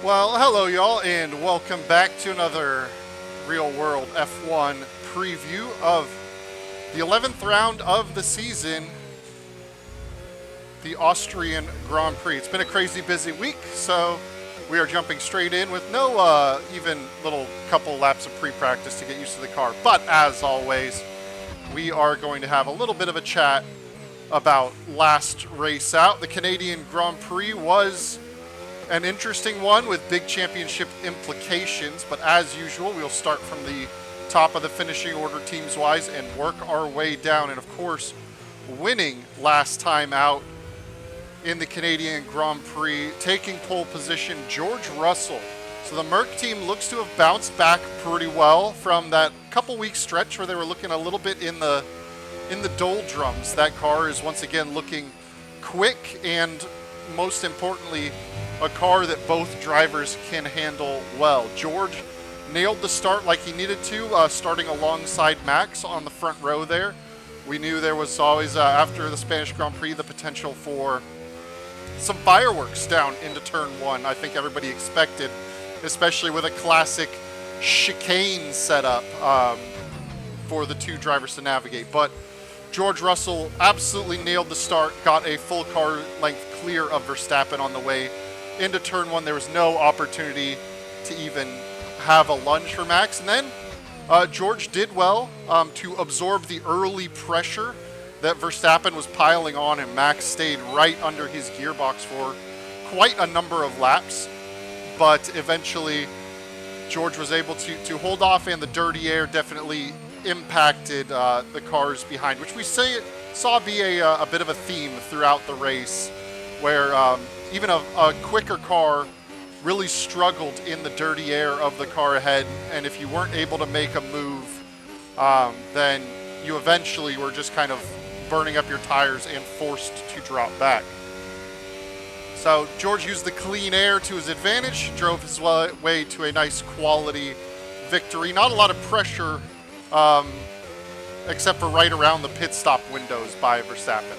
Well, hello y'all, and welcome back to another Real World F1 preview of the 11th round of the season, the Austrian Grand Prix. It's been a crazy busy week, so we are jumping straight in with no even little couple laps of pre-practice to get used to the car. But as always, we are going to have a little bit of a chat about last race out. The Canadian Grand Prix was an interesting one with big championship implications, but as usual, we'll start from the top of the finishing order teams-wise and work our way down. And of course, winning last time out in the Canadian Grand Prix, taking pole position, George Russell. So the Merc team looks to have bounced back pretty well from that couple-week stretch where they were looking a little bit in the doldrums. That car is once again looking quick and, most importantly, a car that both drivers can handle well. George nailed the start like he needed to, starting alongside Max on the front row there. We knew there was always, after the Spanish Grand Prix, the potential for some fireworks down into turn one. I think everybody expected, especially with a classic chicane setup for the two drivers to navigate. But George Russell absolutely nailed the start, got a full car length clear of Verstappen on the way into turn one. There was no opportunity to even have a lunge for Max. And then George did well to absorb the early pressure that Verstappen was piling on, and Max stayed right under his gearbox for quite a number of laps. But eventually, George was able to hold off, and the dirty air definitely impacted the cars behind, which we saw be a bit of a theme throughout the race, where even a quicker car really struggled in the dirty air of the car ahead, and if you weren't able to make a move, then you eventually were just kind of burning up your tires and forced to drop back. So George used the clean air to his advantage, drove his way to a nice quality victory. Not a lot of pressure, except for right around the pit stop windows by Verstappen.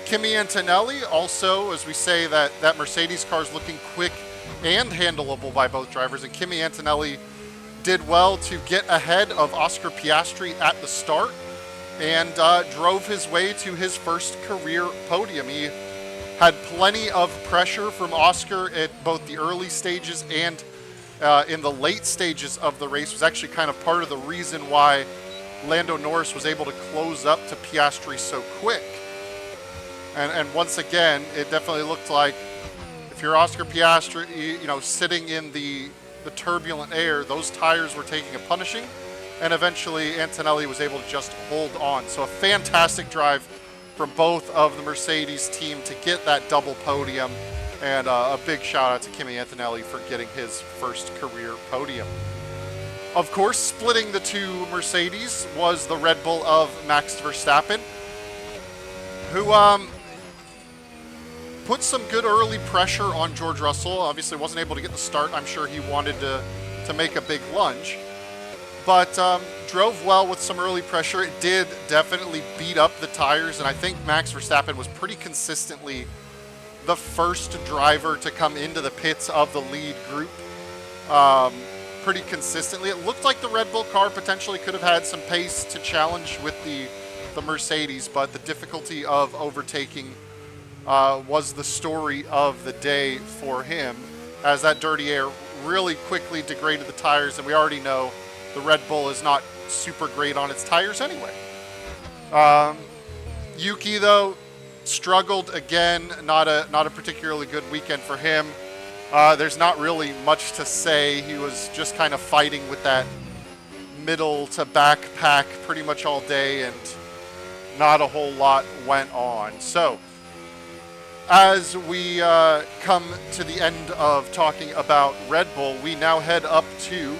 Kimi Antonelli also, as we say, that Mercedes car is looking quick and handleable by both drivers, and Kimi Antonelli did well to get ahead of Oscar Piastri at the start and drove his way to his first career podium. He had plenty of pressure from Oscar at both the early stages and in the late stages of the race. Was actually kind of part of the reason why Lando Norris was able to close up to Piastri so quick. And once again, it definitely looked like if you're Oscar Piastri, sitting in the turbulent air, those tires were taking a punishing, and eventually Antonelli was able to just hold on. So a fantastic drive from both of the Mercedes team to get that double podium, and a big shout out to Kimi Antonelli for getting his first career podium. Of course, splitting the two Mercedes was the Red Bull of Max Verstappen, who put some good early pressure on George Russell. Obviously wasn't able to get the start. I'm sure he wanted to make a big lunge, but drove well with some early pressure. It did definitely beat up the tires, and I think Max Verstappen was pretty consistently the first driver to come into the pits of the lead group pretty consistently. It looked like the Red Bull car potentially could have had some pace to challenge with the Mercedes, but the difficulty of overtaking was the story of the day for him, as that dirty air really quickly degraded the tires, and we already know the Red Bull is not super great on its tires anyway. Yuki, though, struggled again. Not a particularly good weekend for him. There's not really much to say. He was just kind of fighting with that middle to back pack pretty much all day, and not a whole lot went on. So as we come to the end of talking about Red Bull, we now head up to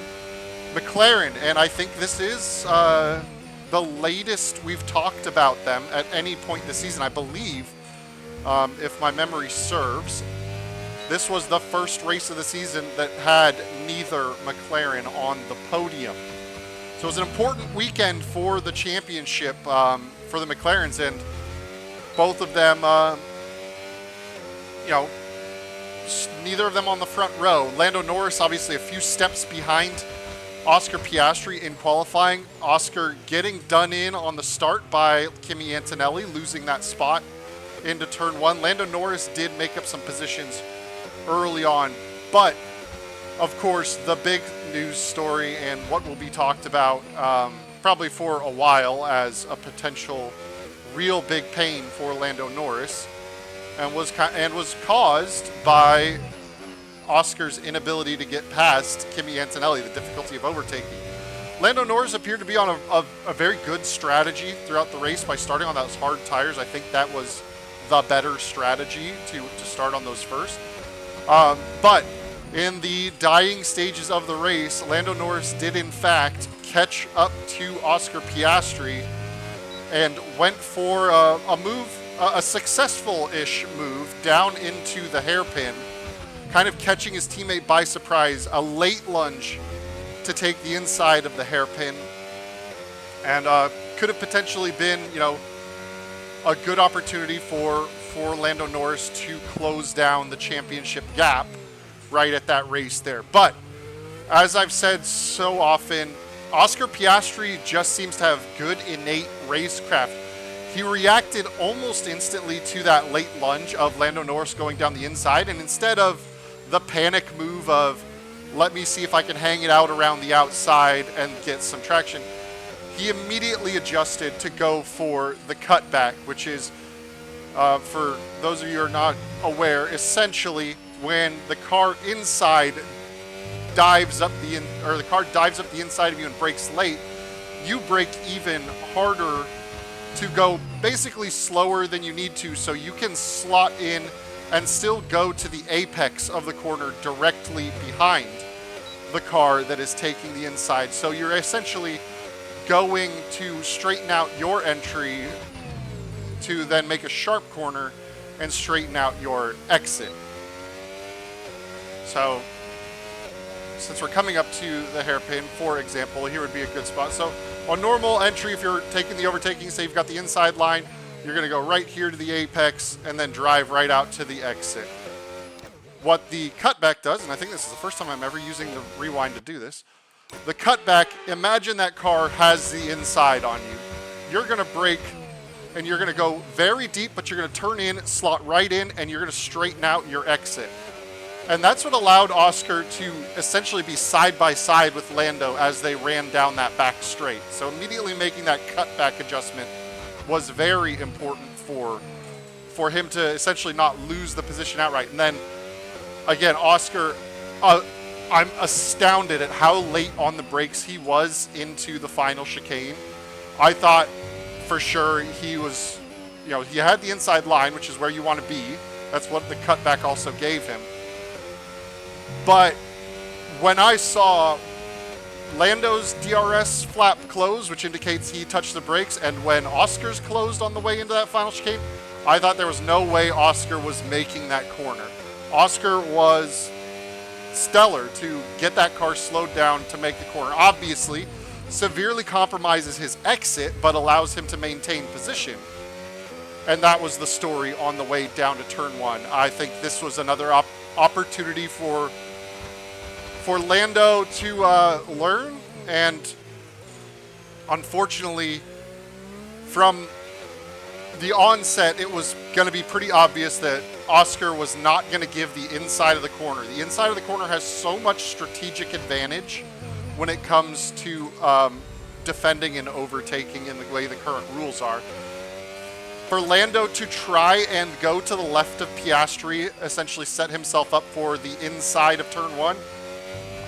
McLaren, and I think this is the latest we've talked about them at any point this season. I believe, if my memory serves, this was the first race of the season that had neither McLaren on the podium. So it was an important weekend for the championship for the McLarens, and both of them neither of them on the front row. Lando Norris obviously a few steps behind Oscar Piastri in qualifying. Oscar getting done in on the start by Kimi Antonelli, losing that spot into turn 1. Lando Norris did make up some positions early on, but of course the big news story and what will be talked about probably for a while as a potential real big pain for Lando Norris, and was caused by Oscar's inability to get past Kimi Antonelli, the difficulty of overtaking. Lando Norris appeared to be on a very good strategy throughout the race by starting on those hard tires. I think that was the better strategy to start on those first. But in the dying stages of the race, Lando Norris did in fact catch up to Oscar Piastri and went for a successful-ish move down into the hairpin, kind of catching his teammate by surprise, a late lunge to take the inside of the hairpin, and could have potentially been, a good opportunity for Lando Norris to close down the championship gap right at that race there. But as I've said so often, Oscar Piastri just seems to have good innate racecraft. He reacted almost instantly to that late lunge of Lando Norris going down the inside, and instead of the panic move of let me see if I can hang it out around the outside and get some traction, he immediately adjusted to go for the cutback, which is, for those of you who are not aware, essentially when the car inside dives up the car dives up the inside of you and brakes late, you brake even harder to go basically slower than you need to, so you can slot in and still go to the apex of the corner directly behind the car that is taking the inside. So you're essentially going to straighten out your entry to then make a sharp corner and straighten out your exit. So since we're coming up to the hairpin, for example, here would be a good spot. So on normal entry, if you're taking the overtaking, say you've got the inside line, you're going to go right here to the apex and then drive right out to the exit. What the cutback does, and I think this is the first time I'm ever using the rewind to do this, the cutback, imagine that car has the inside on you. You're going to brake and you're going to go very deep, but you're going to turn in, slot right in, and you're going to straighten out your exit. And that's what allowed Oscar to essentially be side by side with Lando as they ran down that back straight. So immediately making that cutback adjustment was very important for him to essentially not lose the position outright. And then again, Oscar, I'm astounded at how late on the brakes he was into the final chicane. I thought for sure he was, he had the inside line, which is where you want to be. That's what the cutback also gave him. But when I saw Lando's DRS flap close, which indicates he touched the brakes, and when Oscar's closed on the way into that final chicane, I thought there was no way Oscar was making that corner. Oscar was stellar to get that car slowed down to make the corner. Obviously, severely compromises his exit, but allows him to maintain position. And that was the story on the way down to turn 1. I think this was another opportunity for Lando to learn, and unfortunately, from the onset, it was going to be pretty obvious that Oscar was not going to give the inside of the corner. The inside of the corner has so much strategic advantage when it comes to defending and overtaking in the way the current rules are. For Lando to try and go to the left of Piastri, essentially set himself up for the inside of turn 1,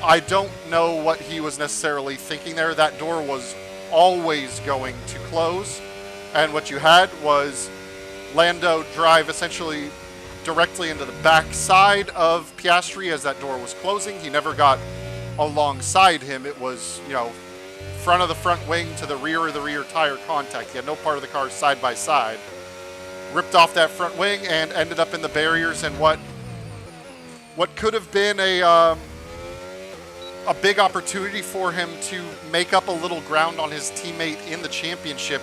I don't know what he was necessarily thinking there. That door was always going to close, and what you had was Lando drive essentially directly into the back side of Piastri as that door was closing. He never got alongside him. It was, front of the front wing to the rear of the rear tire contact. He had no part of the car side by side. Ripped off that front wing and ended up in the barriers, and what could have been a big opportunity for him to make up a little ground on his teammate in the championship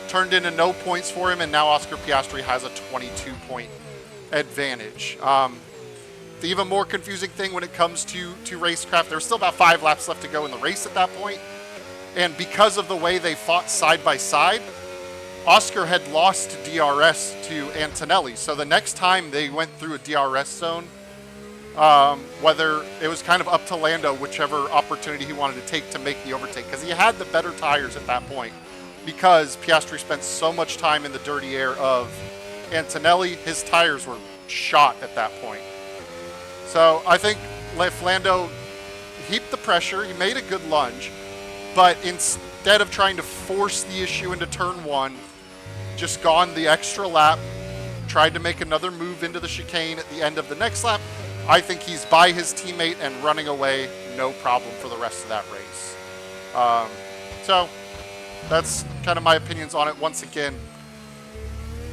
turned into no points for him, and now Oscar Piastri has a 22-point advantage. The even more confusing thing when it comes to racecraft, there's still about 5 laps left to go in the race at that point. And because of the way they fought side by side, Oscar had lost DRS to Antonelli. So the next time they went through a DRS zone, whether it was kind of up to Lando, whichever opportunity he wanted to take to make the overtake, because he had the better tires at that point, because Piastri spent so much time in the dirty air of Antonelli, his tires were shot at that point. So I think if Lando heaped the pressure, he made a good lunge, but instead of trying to force the issue into turn 1, just gone the extra lap, tried to make another move into the chicane at the end of the next lap, I think he's by his teammate and running away, no problem for the rest of that race. So that's kind of my opinions on it. Once again,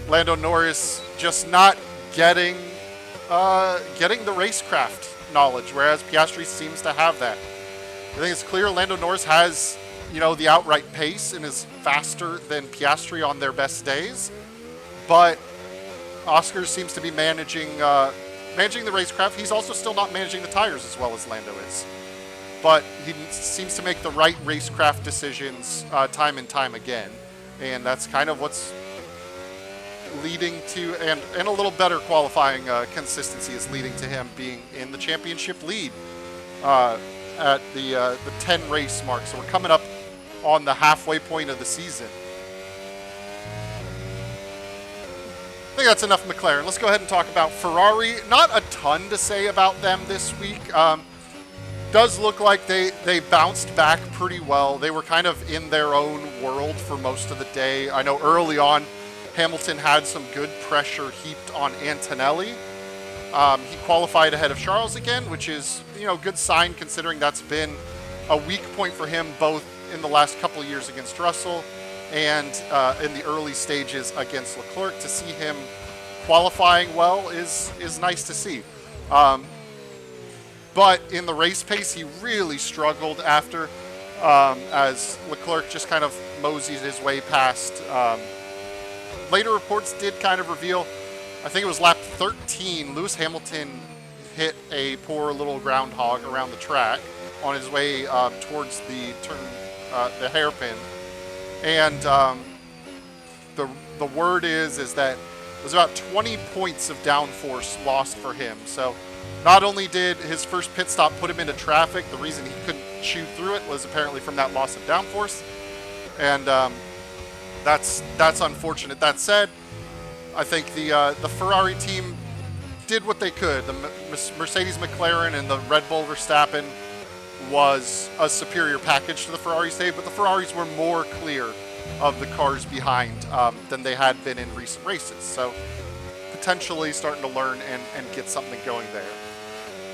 Lando Norris just not getting the racecraft knowledge, whereas Piastri seems to have that. I think it's clear Lando Norris has, the outright pace and is faster than Piastri on their best days, but Oscar seems to be managing the racecraft. He's also still not managing the tires as well as Lando is, but he seems to make the right racecraft decisions time and time again, and that's kind of what's leading to, and a little better qualifying consistency is leading to him being in the championship lead at the 10 race mark. So we're coming up on the halfway point of the season. I think that's enough McLaren. Let's go ahead and talk about Ferrari. Not a ton to say about them this week. Does look like they bounced back pretty well. They were kind of in their own world for most of the day. I know early on Hamilton had some good pressure heaped on Antonelli. He qualified ahead of Charles again, which is, good sign considering that's been a weak point for him both in the last couple of years against Russell and in the early stages against Leclerc. To see him qualifying well is nice to see. But in the race pace, he really struggled after, as Leclerc just kind of moseyed his way past. Later reports did kind of reveal, I think it was lap 13, Lewis Hamilton hit a poor little groundhog around the track on his way towards the turn, the hairpin. And the word is that it was about 20 points of downforce lost for him. So not only did his first pit stop put him into traffic, the reason he couldn't chew through it was apparently from that loss of downforce. And that's unfortunate. That said, I think the Ferrari team did what they could. The Mercedes McLaren and the Red Bull Verstappen was a superior package to the Ferraris today, but the Ferraris were more clear of the cars behind than they had been in recent races. So potentially starting to learn and get something going there.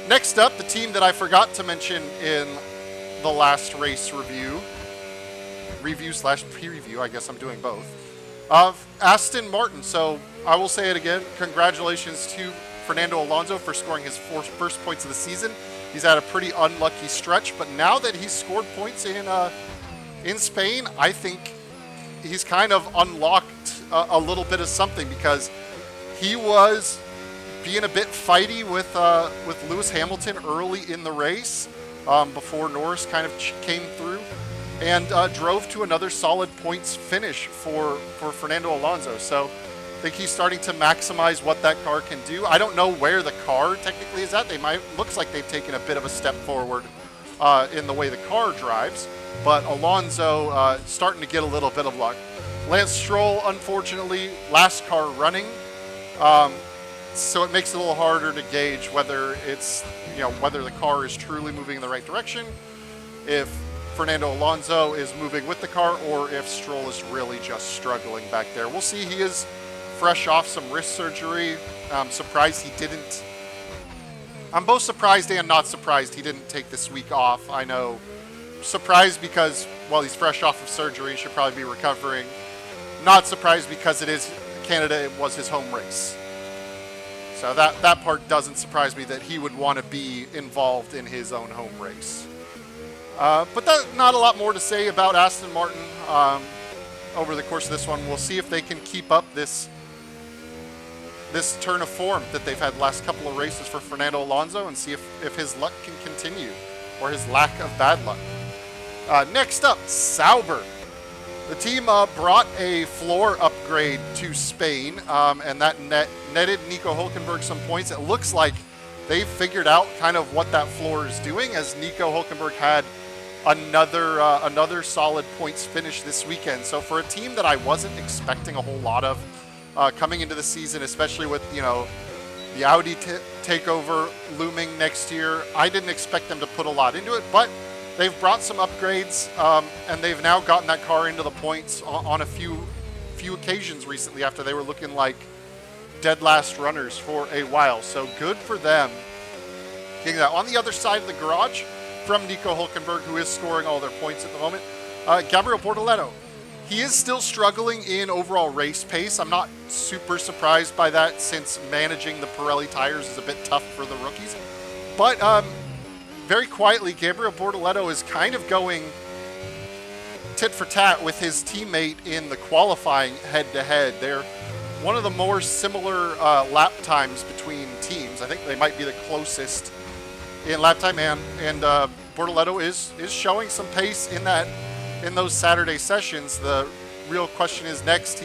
Next up, the team that I forgot to mention in the last race review slash preview, I guess I'm doing both, of Aston Martin. So I will say it again, congratulations to Fernando Alonso for scoring his first points of the season. He's had a pretty unlucky stretch, but now that he's scored points in Spain, I think he's kind of unlocked a little bit of something, because he was being a bit fighty with Lewis Hamilton early in the race before Norris kind of came through, and drove to another solid points finish for Fernando Alonso. So I think he's starting to maximize what that car can do. I don't know where the car technically is at. Looks like they've taken a bit of a step forward in the way the car drives, but Alonso starting to get a little bit of luck. Lance Stroll, unfortunately, last car running, so it makes it a little harder to gauge whether it's, whether the car is truly moving in the right direction, if Fernando Alonso is moving with the car, or if Stroll is really just struggling back there. We'll see. He is fresh off some wrist surgery. I'm surprised he didn't. I'm both surprised and not surprised he didn't take this week off. I know, surprised because, well, he's fresh off of surgery, he should probably be recovering. Not surprised because it is Canada, it was his home race. So that part doesn't surprise me, that he would want to be involved in his own home race. But not a lot more to say about Aston Martin over the course of this one. We'll see if they can keep up this this turn of form that they've had the last couple of races for Fernando Alonso and see if his luck can continue, or his lack of bad luck. Next up, Sauber. The team brought a floor upgrade to Spain, and that netted Nico Hülkenberg some points. It looks like they've figured out kind of what that floor is doing, as Nico Hülkenberg had another solid points finish this weekend. So for a team that I wasn't expecting a whole lot of coming into the season, especially with, you know, the Audi takeover looming next year, I didn't expect them to put a lot into it, but they've brought some upgrades, and they've now gotten that car into the points on a few occasions recently after they were looking like dead last runners for a while. So good for them getting that. On the other side of the garage from Nico Hülkenberg, who is scoring all their points at the moment, Gabriel Bortoleto. He is still struggling in overall race pace. I'm not super surprised by that, since managing the Pirelli tires is a bit tough for the rookies. But very quietly, Gabriel Bortoleto is kind of going tit for tat with his teammate in the qualifying head-to-head. They're one of the more similar lap times between teams. I think they might be the closest in lap time, and Bortoleto is showing some pace in those Saturday sessions. The real question is next,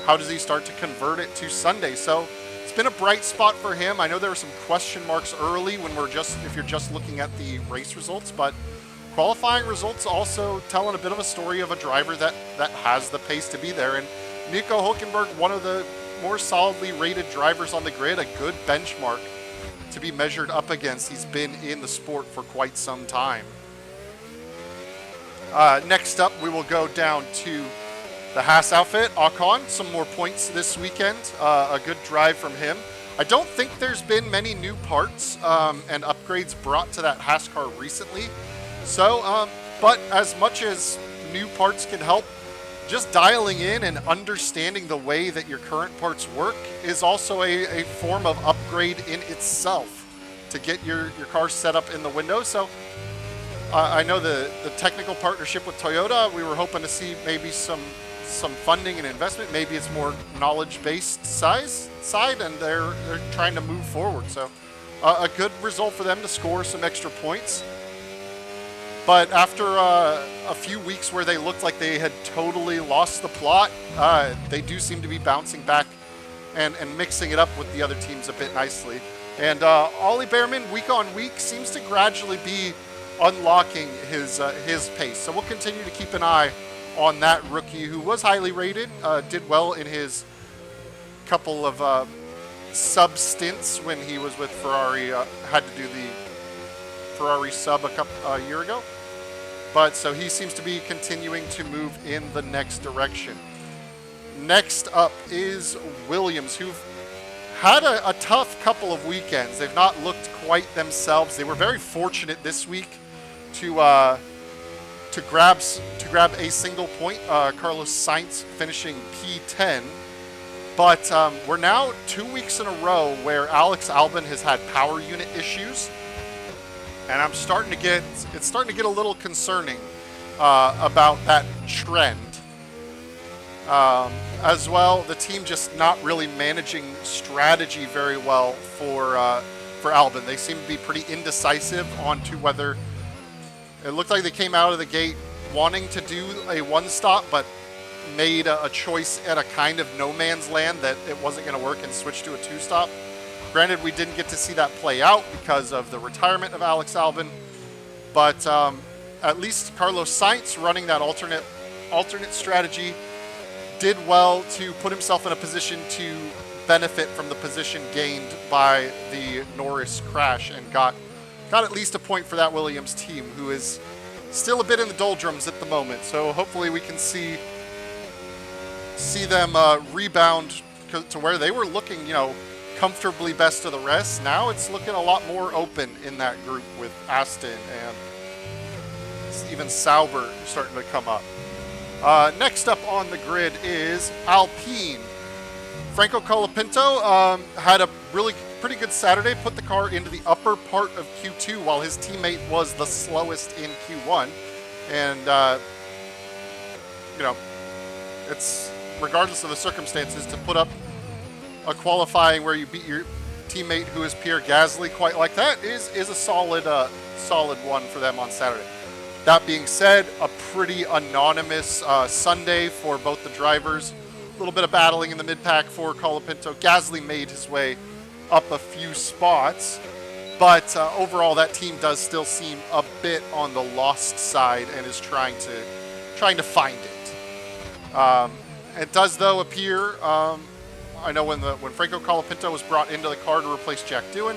how does he start to convert it to Sunday? So it's been a bright spot for him. I know there were some question marks early when if you're just looking at the race results, but qualifying results also telling a bit of a story of a driver that has the pace to be there. And Nico Hülkenberg, one of the more solidly rated drivers on the grid, a good benchmark to be measured up against. He's been in the sport for quite some time. Next up, we will go down to the Haas outfit. Ocon, some more points this weekend. A good drive from him. I don't think there's been many new parts and upgrades brought to that Haas car recently. So, but as much as new parts can help, just dialing in and understanding the way that your current parts work is also a form of upgrade in itself to get your car set up in the window. So I know the technical partnership with Toyota, we were hoping to see maybe some funding and investment. Maybe it's more knowledge-based side, and they're trying to move forward. So a good result for them to score some extra points. But after a few weeks where they looked like they had totally lost the plot, they do seem to be bouncing back and mixing it up with the other teams a bit nicely. And Ollie Behrman, week on week, seems to gradually be unlocking his pace. So we'll continue to keep an eye on that rookie, who was highly rated, did well in his couple of sub stints when he was with Ferrari, had to do the Ferrari sub a year ago. But so he seems to be continuing to move in the next direction. Next up is Williams, who've had a tough couple of weekends. They've not looked quite themselves. They were very fortunate this week to grab a single point. Carlos Sainz finishing P10. But we're now 2 weeks in a row where Alex Albon has had power unit issues. And it's starting to get a little concerning about that trend. As well, the team just not really managing strategy very well for Albon. They seem to be pretty indecisive on to whether it looked like they came out of the gate wanting to do a one-stop, but made a choice at a kind of no man's land that it wasn't going to work and switched to a two-stop. Granted, we didn't get to see that play out because of the retirement of Alex Albon, but at least Carlos Sainz, running that alternate strategy, did well to put himself in a position to benefit from the position gained by the Norris crash, and got at least a point for that Williams team, who is still a bit in the doldrums at the moment. So hopefully we can see them rebound to where they were looking, comfortably best of the rest. Now it's looking a lot more open in that group, with Aston and even Sauber starting to come up. Next up on the grid is Alpine. Franco Colapinto had a pretty good Saturday, put the car into the upper part of Q2 while his teammate was the slowest in Q1. And, it's regardless of the circumstances, to put up a qualifying where you beat your teammate who is Pierre Gasly quite like that is a solid one for them on Saturday. That being said, a pretty anonymous Sunday for both the drivers. A little bit of battling in the mid-pack for Colapinto. Gasly made his way up a few spots, but overall that team does still seem a bit on the lost side and is trying to find it. It does though appear, I know when Franco Colapinto was brought into the car to replace Jack Doohan,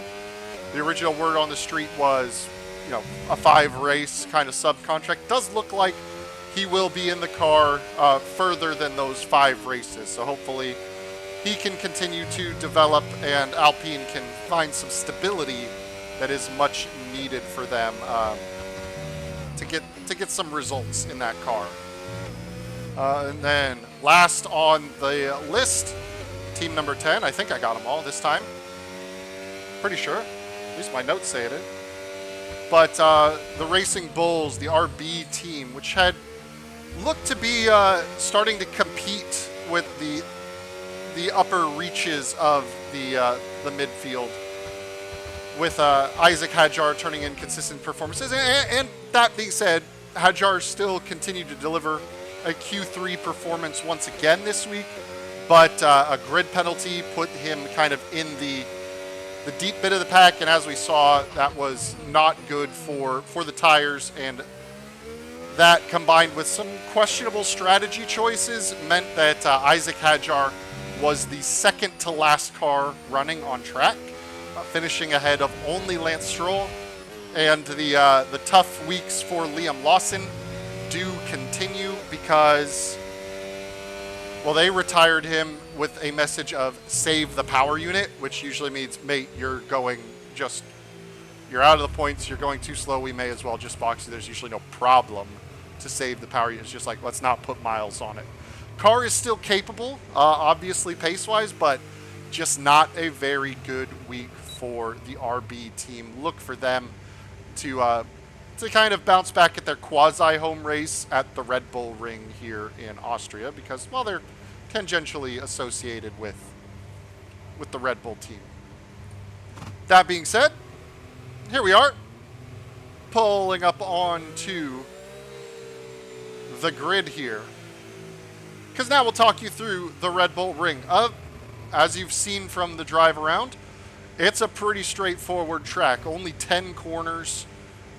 the original word on the street was, you know, a 5-race kind of subcontract. Does look like he will be in the car further than those 5 races. So hopefully he can continue to develop and Alpine can find some stability that is much needed for them to get some results in that car. And then last on the list, team number 10. I think I got them all this time. Pretty sure. At least my notes say it. But the Racing Bulls, the RB team, which had looked to be starting to compete with the upper reaches of the midfield, with Isaac Hadjar turning in consistent performances. And that being said, Hadjar still continued to deliver a Q3 performance once again this week, but a grid penalty put him kind of in the deep bit of the pack, and as we saw, that was not good for the tires, and that combined with some questionable strategy choices meant that Isaac Hadjar was the second to last car running on track, finishing ahead of only Lance Stroll, and the tough weeks for Liam Lawson do continue because, well, they retired him with a message of save the power unit, which usually means, mate, you're out of the points, you're going too slow, we may as well just box you. There's usually no problem to save the power unit. It's just like, let's not put miles on it. Car is still capable, obviously pace-wise, but just not a very good week for the RB team. Look for them to kind of bounce back at their quasi-home race at the Red Bull Ring here in Austria because, well, they're tangentially associated with the Red Bull team. That being said, here we are, pulling up onto the grid here, because now we'll talk you through the Red Bull Ring. As you've seen from the drive around, it's a pretty straightforward track, only 10 corners.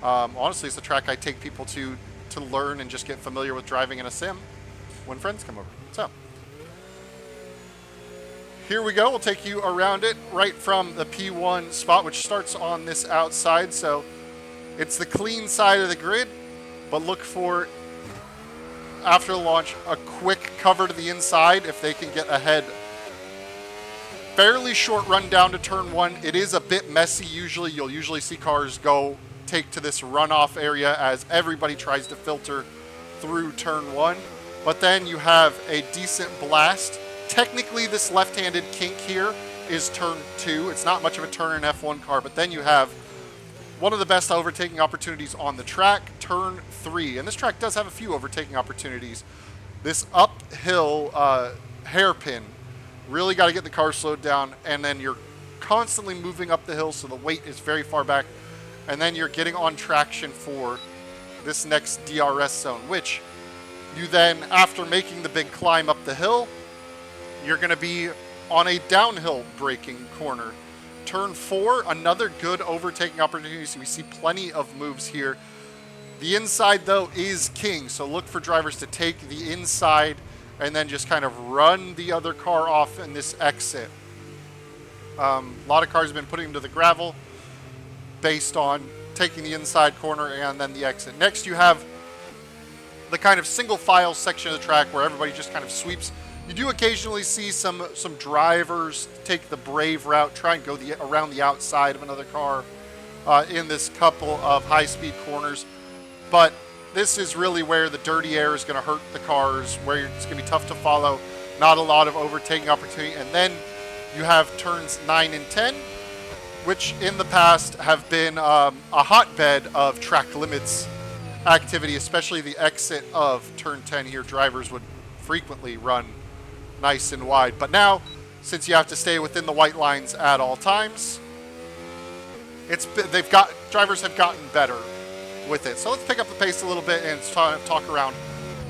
Honestly, it's a track I take people to learn and just get familiar with driving in a sim when friends come over. So here we go. We'll take you around it right from the P1 spot, which starts on this outside. So it's the clean side of the grid, but look for, after the launch, a quick cover to the inside if they can get ahead. Fairly short run down to turn 1. It is a bit messy usually. You'll usually see cars take to this runoff area as everybody tries to filter through turn 1. But then you have a decent blast. Technically, this left-handed kink here is turn 2. It's not much of a turn in F1 car, but then you have one of the best overtaking opportunities on the track, turn 3. And this track does have a few overtaking opportunities. This uphill hairpin, really got to get the car slowed down, and then you're constantly moving up the hill, so the weight is very far back. And then you're getting on traction for this next DRS zone, which you then, after making the big climb up the hill, you're going to be on a downhill braking corner. Turn 4, another good overtaking opportunity. So we see plenty of moves here. The inside, though, is king. So look for drivers to take the inside and then just kind of run the other car off in this exit. A lot of cars have been putting them to the gravel based on taking the inside corner and then the exit. Next, you have the kind of single file section of the track where everybody just kind of sweeps. You do occasionally see some drivers take the brave route, try and go around the outside of another car in this couple of high-speed corners. But this is really where the dirty air is going to hurt the cars, where it's going to be tough to follow, not a lot of overtaking opportunity. And then you have turns 9 and 10, which in the past have been a hotbed of track limits activity, especially the exit of turn 10 here. Drivers would frequently run nice and wide. But now since you have to stay within the white lines at all times. Drivers have gotten better with it. So let's pick up the pace a little bit and talk around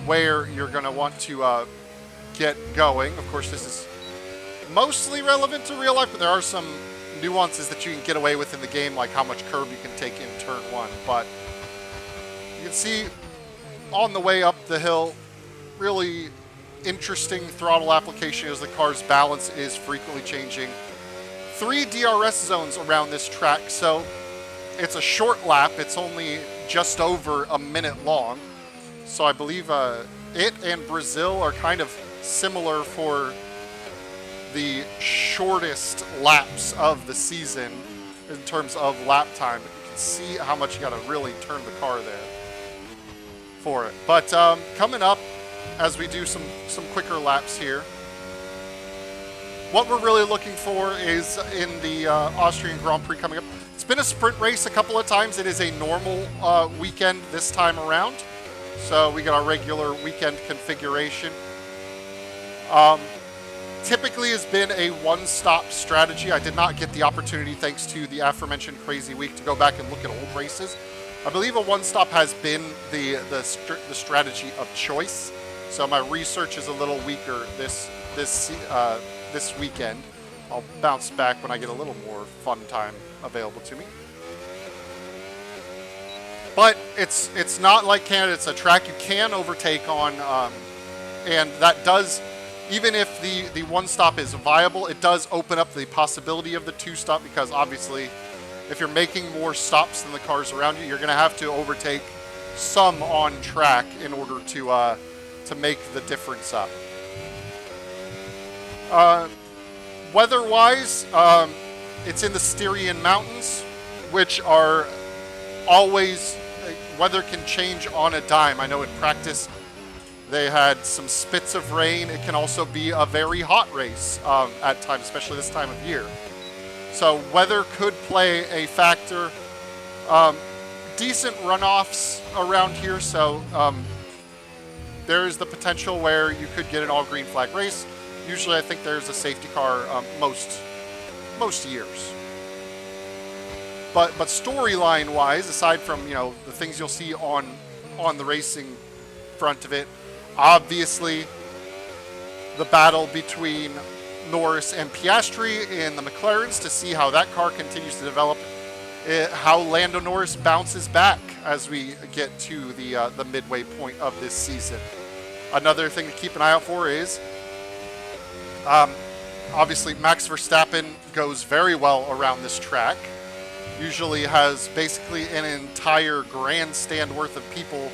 where you're going to want to get going. Of course, this is mostly relevant to real life, but there are some nuances that you can get away with in the game, like how much curb you can take in turn 1. But you can see on the way up the hill, really interesting throttle application as the car's balance is frequently changing. 3 DRS zones around this track, so it's a short lap. It's only just over a minute long. So I believe it and Brazil are kind of similar for the shortest laps of the season in terms of lap time. But you can see how much you got to really turn the car there for it. But coming up, as we do some quicker laps here, what we're really looking for is in the Austrian Grand Prix coming up. It's been a sprint race a couple of times. It is a normal weekend this time around. So we got our regular weekend configuration. Typically has been a one-stop strategy. I did not get the opportunity, thanks to the aforementioned crazy week, to go back and look at old races. I believe a one-stop has been the strategy of choice. So my research is a little weaker this weekend. I'll bounce back when I get a little more fun time available to me. But it's not like Canada. It's a track you can overtake on, and that does, even if the one stop is viable, it does open up the possibility of the two stop, because obviously if you're making more stops than the cars around you, you're going to have to overtake some on track in order to make the difference up. Weather-wise, it's in the Styrian Mountains, which are always, weather can change on a dime. I know in practice they had some spits of rain. It can also be a very hot race at times, especially this time of year. So weather could play a factor. Decent runoffs around here, so there's the potential where you could get an all-green flag race. Usually I think there's a safety car most years. But storyline-wise, aside from, you know, the things you'll see on the racing front of it, obviously the battle between Norris and Piastri in the McLarens to see how that car continues to develop, how Lando Norris bounces back as we get to the midway point of this season. Another thing to keep an eye out for is, obviously Max Verstappen goes very well around this track. Usually has basically an entire grandstand worth of people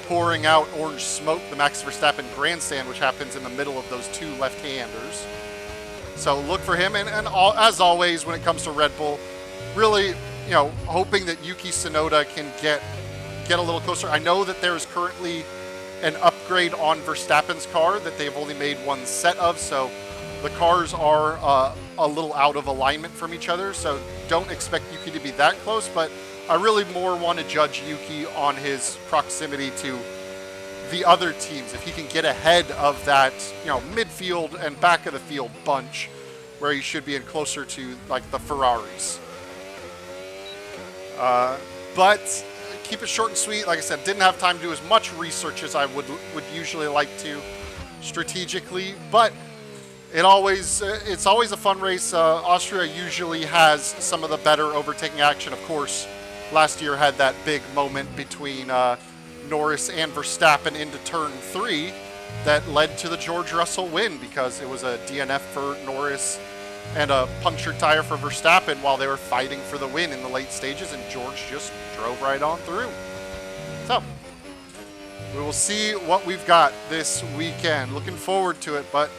pouring out orange smoke, the Max Verstappen grandstand, which happens in the middle of those two left-handers. So look for him, and as always when it comes to Red Bull, really, you know, hoping that Yuki Tsunoda can get a little closer. I know that there is currently an upgrade on Verstappen's car that they've only made one set of, so the cars are a little out of alignment from each other, so don't expect Yuki to be that close, but I really more want to judge Yuki on his proximity to the other teams. If he can get ahead of that, you know, midfield and back of the field bunch where he should be in closer to like the Ferraris. But keep it short and sweet. Like I said, didn't have time to do as much research as I would usually like to strategically, but it's always a fun race. Austria usually has some of the better overtaking action. Of course, last year had that big moment between Norris and Verstappen into turn 3 that led to the George Russell win, because it was a DNF for Norris and a punctured tire for Verstappen while they were fighting for the win in the late stages, and George just drove right on through. So we will see what we've got this weekend. Looking forward to it, but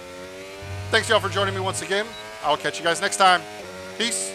thanks y'all for joining me once again. I'll catch you guys next time. Peace.